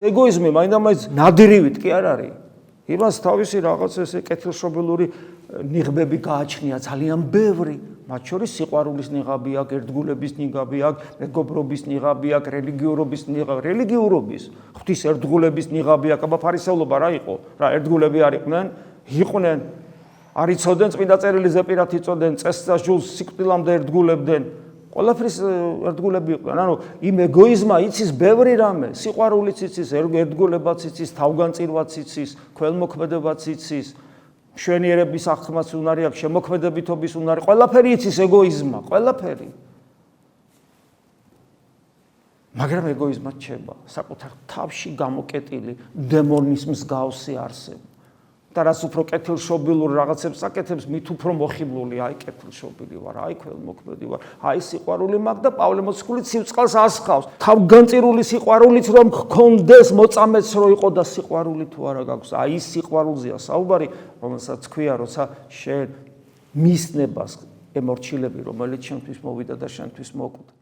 ეგოიზმი მაინდა-მაინც ნადირივით კი არ არის. იმას თავისი რაღაც ესე კეთილშობილური ნიღბები გააჩნია ძალიან ბევრი. მათ შორის სიყვარულის ნიღაბი აქვს, ერთგულების ნიღაბი აქვს, მეგობრობის ნიღაბი აქვს, რელიგიურობის ნიღაბი, რელიგიურობის, ღვთის ერთგულების ნიღაბი აქვს. აბა ფარისევლობა რა იყო? რა ერთგულები არ იყვნენ? იყვნენ. არ იცოდნენ წმინდა წერილი ზეპირად იწოდნენ, წესსაჯულს სიკვდილამდე ერთგულებდნენ. ყველაფრის ერთგულები იყვნენ. ანუ იმ ეგოიზმა იცის ბევრი რამე, სიყვარულიც იცის, ერთგულებაც იცის, თავგანწირვაც იცის, ქველმოქმედებაც იცის, მშვენიერების აღქმაც უნარი აქვს, შემოქმედებითობის უნარი, ყველაფერი იცის ეგოიზმა, ყველაფერი. მაგრამ ეგოიზმა რჩება საკუთარ თავში გამოკეტილი დემონის მსგავსი არსება. და რაც უფრო კეთილშობილურ რაღაცებს აკეთებს, მით უფრო მოხიბლული, აი კეთილშობილი ვარ, აი ქველმოქმედი ვარ, აი სიყვარული მაქვს და პავლე მოციქული სიწყალს ასხავს. თავგანწირული სიყვარულიც რომ გქონდეს, მოწამეც რო იყო და სიყვარული თუ არა გაქვს, აი ის სიყვარულზეა საუბარი, რომელსაც ქვია, როცა შენ მისნებას ემორჩილები, რომელიც შენთვის მოვიდა და შენთვის მოკვდა.